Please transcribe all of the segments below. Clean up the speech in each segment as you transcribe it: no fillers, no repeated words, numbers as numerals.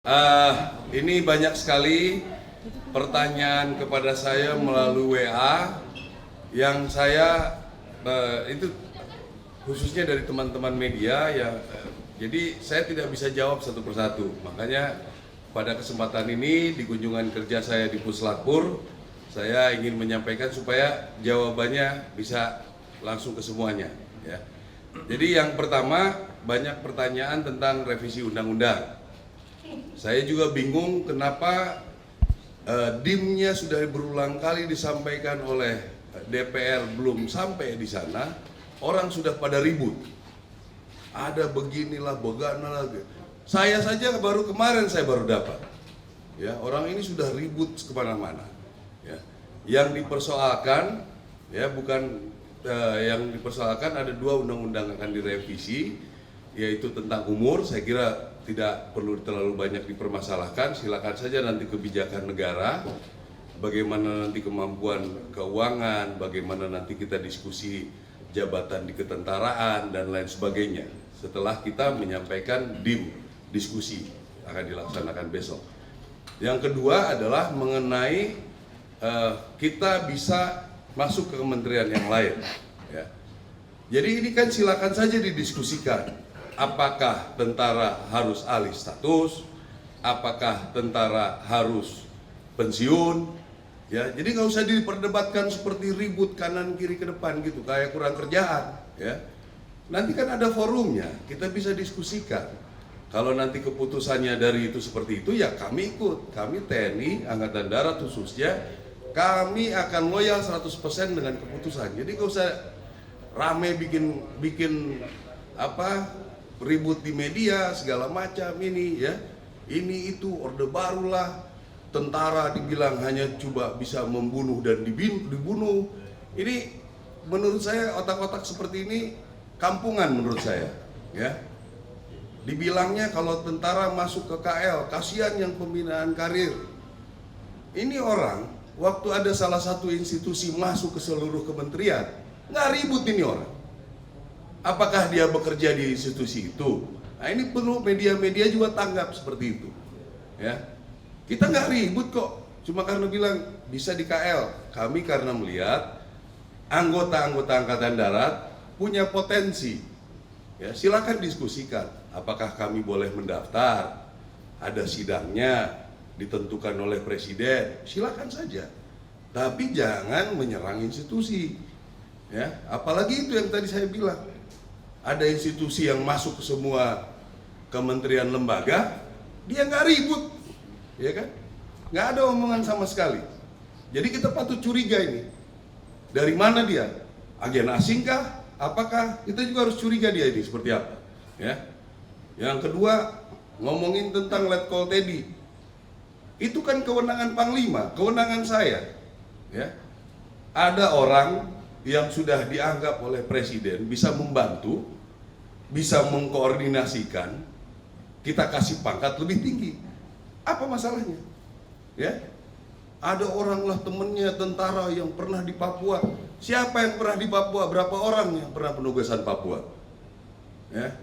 Ini banyak sekali pertanyaan kepada saya melalui WA yang saya itu khususnya dari teman-teman media ya. Jadi saya tidak bisa jawab satu persatu. Makanya pada kesempatan ini di kunjungan kerja saya di Puslapur, saya ingin menyampaikan supaya jawabannya bisa langsung ke semuanya. Ya. Jadi yang pertama, banyak pertanyaan tentang revisi undang-undang. Saya juga bingung kenapa DIM-nya sudah berulang kali disampaikan oleh DPR belum sampai di sana, orang sudah pada ribut. Ada beginilah, begana lagi. Saya saja baru kemarin saya baru dapat. Ya, orang ini sudah ribut kemana-mana. Ya, yang dipersoalkan, ya bukan yang dipersoalkan ada dua undang-undang akan direvisi, yaitu tentang umur. Saya kira tidak perlu terlalu banyak dipermasalahkan, silakan saja nanti kebijakan negara, bagaimana nanti kemampuan keuangan, bagaimana nanti kita diskusi jabatan di ketentaraan dan lain sebagainya. Setelah kita menyampaikan DIM, diskusi akan dilaksanakan besok. Yang kedua adalah mengenai kita bisa masuk ke kementerian yang lain. Ya. Jadi ini kan silakan saja didiskusikan. Apakah tentara harus alih status? Apakah tentara harus pensiun? Ya, jadi nggak usah diperdebatkan seperti ribut kanan kiri ke depan gitu, kayak kurang kerjaan. Ya, nanti kan ada forumnya, kita bisa diskusikan. Kalau nanti keputusannya dari itu seperti itu, ya kami ikut. Kami TNI, Angkatan Darat khususnya, kami akan loyal 100% dengan keputusan. Jadi nggak usah rame bikin ribut di media segala macam ini ya. Ini itu orde barulah, tentara dibilang hanya coba bisa membunuh dan dibunuh. Ini menurut saya otak-otak seperti ini kampungan menurut saya ya. Dibilangnya kalau tentara masuk ke KL, kasihan yang pembinaan karir. Ini orang waktu ada salah satu institusi masuk ke seluruh kementerian, nggak ribut ini orang. Apakah dia bekerja di institusi itu? Nah ini perlu media-media juga tanggap seperti itu. Ya, kita nggak ribut kok. Cuma karena bilang bisa di KL. Kami karena melihat anggota-anggota Angkatan Darat punya potensi. Ya, silakan diskusikan. Apakah kami boleh mendaftar? Ada sidangnya ditentukan oleh presiden. Silakan saja. Tapi jangan menyerang institusi. Ya, apalagi itu yang tadi saya bilang. Ada institusi yang masuk ke semua kementerian lembaga, dia nggak ribut, ya kan? Nggak ada omongan sama sekali. Jadi kita patut curiga ini. Dari mana dia? Agen asing kah? Apakah? Kita juga harus curiga dia ini seperti apa. Ya. Yang kedua, ngomongin tentang Letkol Teddy. Itu kan kewenangan Panglima, kewenangan saya. Ya. Ada orang yang sudah dianggap oleh presiden bisa membantu, bisa mengkoordinasikan, kita kasih pangkat lebih tinggi. Apa masalahnya? Ya, ada orang lah temennya tentara yang pernah di Papua. Siapa yang pernah di Papua? Berapa orang yang pernah penugasan Papua? Ya,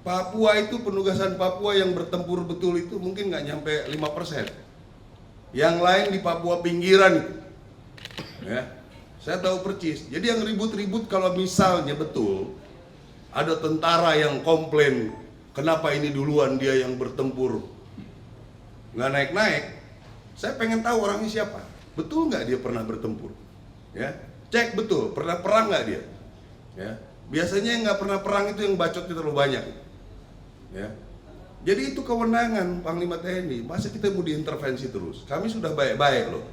Papua itu penugasan Papua yang bertempur betul itu mungkin nggak nyampe 5%. Yang lain di Papua pinggiran itu. Ya. Saya tahu percis. Jadi yang ribut-ribut kalau misalnya betul ada tentara yang komplain kenapa ini duluan dia yang bertempur nggak naik-naik. Saya pengen tahu orangnya siapa. Betul nggak dia pernah bertempur? Ya, cek betul pernah perang nggak dia? Ya, biasanya yang nggak pernah perang itu yang bacotnya terlalu banyak. Ya, jadi itu kewenangan Panglima TNI. Masa kita mau diintervensi terus? Kami sudah baik-baik loh,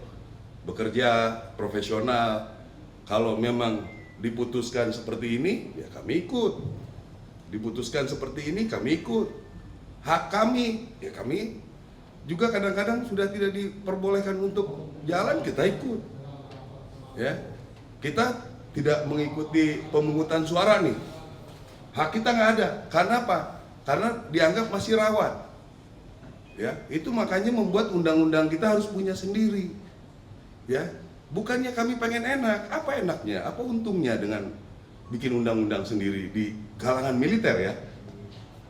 bekerja profesional. Kalau memang diputuskan seperti ini, ya kami ikut. Diputuskan seperti ini, kami ikut. Hak kami, ya kami juga kadang-kadang sudah tidak diperbolehkan untuk jalan, kita ikut. Ya, kita tidak mengikuti pemungutan suara nih. Hak kita nggak ada. Karena apa? Karena dianggap masih rawan. Ya, itu makanya membuat undang-undang kita harus punya sendiri. Ya. Bukannya kami pengen enak, apa enaknya, apa untungnya dengan bikin undang-undang sendiri di kalangan militer ya?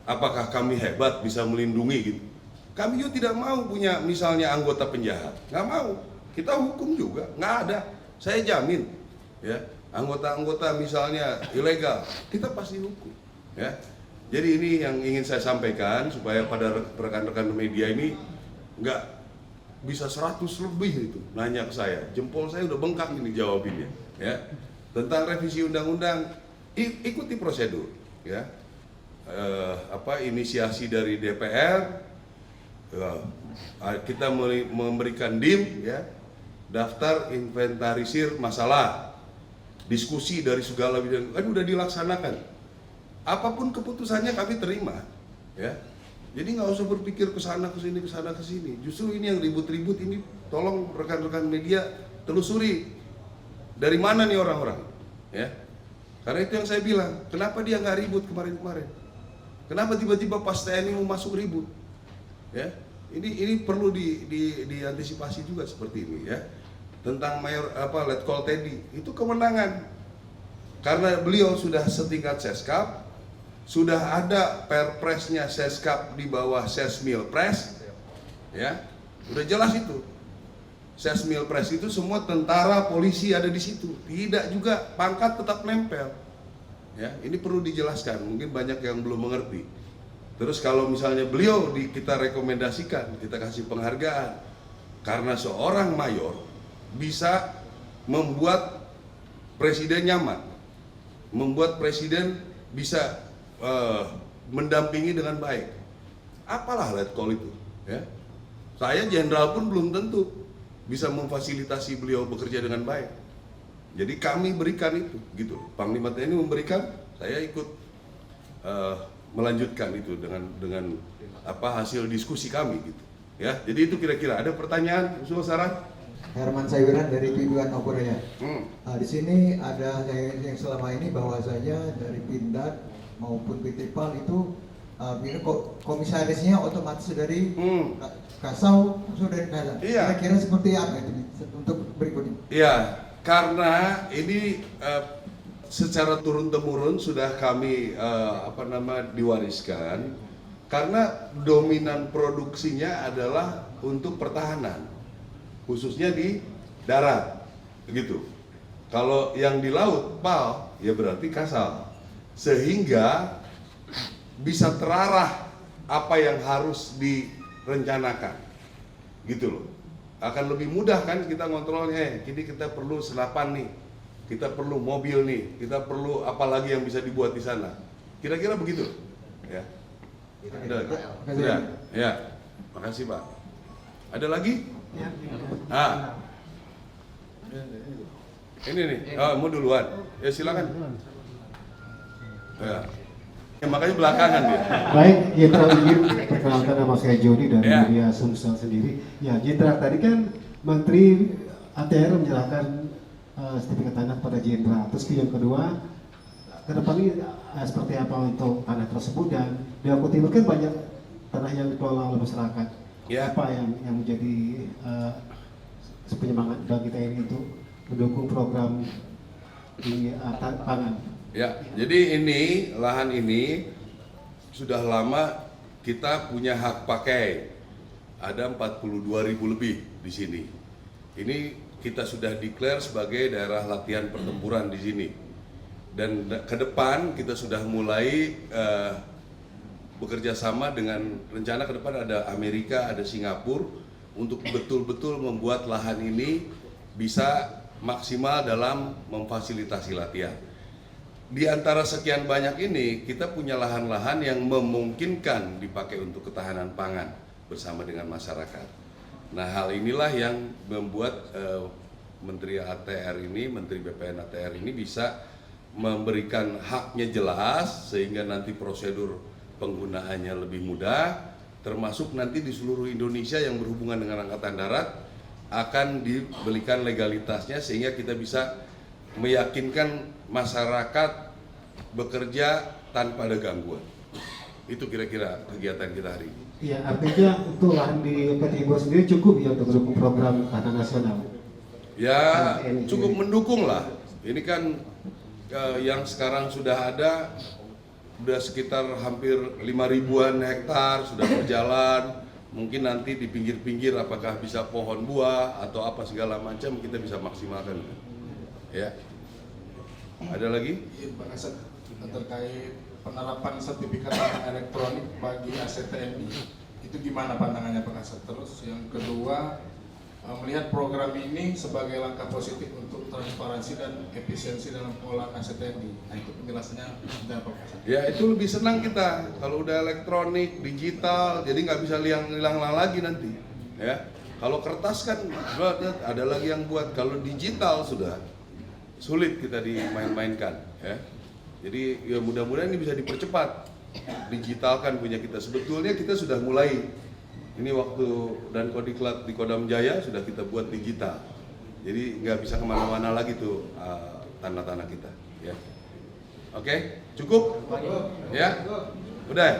Apakah kami hebat bisa melindungi gitu? Kami juga tidak mau punya misalnya anggota penjahat, nggak mau. Kita hukum juga, nggak ada. Saya jamin, ya anggota-anggota misalnya ilegal, kita pasti hukum, ya. Jadi ini yang ingin saya sampaikan supaya pada rekan-rekan media ini nggak bisa 100 lebih itu nanya ke saya. Jempol saya udah bengkak ini jawabinnya, ya. Tentang revisi undang-undang, ikuti prosedur, ya. Inisiasi dari DPR, kita memberikan DIM, ya, daftar inventarisir masalah, diskusi dari segala bidang, kan udah dilaksanakan. Apapun keputusannya kami terima, ya. Jadi nggak usah berpikir ke sana ke sini. Justru ini yang ribut-ribut ini, tolong rekan-rekan media telusuri dari mana nih orang-orang, ya. Karena itu yang saya bilang, kenapa dia nggak ribut kemarin-kemarin? Kenapa tiba-tiba pas TNI mau masuk ribut? Ya, ini perlu diantisipasi juga seperti ini, ya. Tentang Letkol Teddy, itu kewenangan. Karena beliau sudah setingkat Seskap, sudah ada perpresnya Seskap di bawah Sesmilpres, ya. Udah jelas itu. Sesmilpres itu semua tentara, polisi ada di situ. Tidak juga pangkat tetap nempel. Ya, ini perlu dijelaskan, mungkin banyak yang belum mengerti. Terus kalau misalnya beliau kita rekomendasikan, kita kasih penghargaan, karena seorang mayor bisa membuat presiden nyaman, membuat presiden bisa mendampingi dengan baik. Apalah Letkol itu, ya. Saya jenderal pun belum tentu bisa memfasilitasi beliau bekerja dengan baik. Jadi kami berikan itu, gitu. Panglima TNI memberikan, saya ikut melanjutkan itu dengan hasil diskusi kami, gitu. Ya, jadi itu kira-kira. Ada pertanyaan, usul saran? Herman Saiwiran dari Tujuan Opuraya. Di sini ada yang selama ini bahwasanya dari Pindad maupun PT PAL itu komisarisnya otomatis dari Kasau, dari Kasau. Iya. Kira-kira seperti apa itu untuk berikutnya? Iya. Karena ini secara turun-temurun sudah kami diwariskan, karena dominan produksinya adalah untuk pertahanan, khususnya di darat, begitu. Kalau yang di laut, PAL, ya berarti Kasal, sehingga bisa terarah apa yang harus direncanakan, gitu loh. Akan lebih mudah kan kita ngontrolnya. Kini kita perlu senapan nih, kita perlu mobil nih, kita perlu apa lagi yang bisa dibuat di sana. Kira-kira begitu, ya. Ada lagi? Sudah, ya. Makasih Pak. Ada lagi? Ini nih. Mau duluan? Ya silakan. Ya. Makanya belakangan dia. Baik, Jenderal izin perkenalkan, nama saya Jody dari media Sumsel sendiri. Ya, Jenderal, tadi kan Menteri ATR menyerahkan sertifikat tanah kepada Jenderal. Terus yang kedua, ke depan ini seperti apa untuk tanah tersebut, dan di Lombok Timur kan banyak tanah yang dikelola oleh masyarakat. Ya. Apa yang menjadi penyemangat bagi kita ini untuk mendukung program di pangan? Ya, jadi lahan ini sudah lama kita punya hak pakai. Ada 42.000 lebih di sini. Ini kita sudah declare sebagai daerah latihan pertempuran di sini. Dan ke depan kita sudah mulai bekerja sama dengan rencana ke depan ada Amerika, ada Singapura untuk betul-betul membuat lahan ini bisa maksimal dalam memfasilitasi latihan. Di antara sekian banyak ini, kita punya lahan-lahan yang memungkinkan dipakai untuk ketahanan pangan bersama dengan masyarakat. Nah, hal inilah yang membuat Menteri ATR ini, Menteri BPN ATR ini bisa memberikan haknya jelas, sehingga nanti prosedur penggunaannya lebih mudah, termasuk nanti di seluruh Indonesia yang berhubungan dengan Angkatan Darat akan diberikan legalitasnya, sehingga kita bisa meyakinkan masyarakat bekerja tanpa ada gangguan. Itu kira-kira kegiatan kita hari ini. Iya, artinya untuk lahan di Lombok Timur sendiri cukup ya untuk mendukung program tahanan nasional? Ya, cukup mendukung lah. Ini kan yang sekarang sudah sekitar hampir 5.000-an hektar sudah berjalan, mungkin nanti di pinggir-pinggir apakah bisa pohon buah atau apa segala macam kita bisa maksimalkan. Ya. Ada lagi? Pak Kasat, terkait penerapan sertifikat tanah elektronik bagi aset TNI, itu gimana pandangannya Pak Kasat? Terus yang kedua, melihat program ini sebagai langkah positif untuk transparansi dan efisiensi dalam pengelolaan aset TNI. Nah itu penjelasannya dari Pak Kasat. Ya itu lebih senang kita kalau udah elektronik, digital, jadi nggak bisa hilang lagi nanti. Ya, kalau kertas kan ada lagi yang buat. Kalau digital sudah sulit kita dimain-mainkan. Ya, jadi ya mudah-mudahan ini bisa dipercepat, digitalkan punya kita. Sebetulnya kita sudah mulai. Ini waktu dan Kodiklat di Kodam Jaya sudah kita buat digital. Jadi nggak bisa kemana-mana lagi tuh tanah-tanah kita. Ya. Oke, cukup? Ya, udah.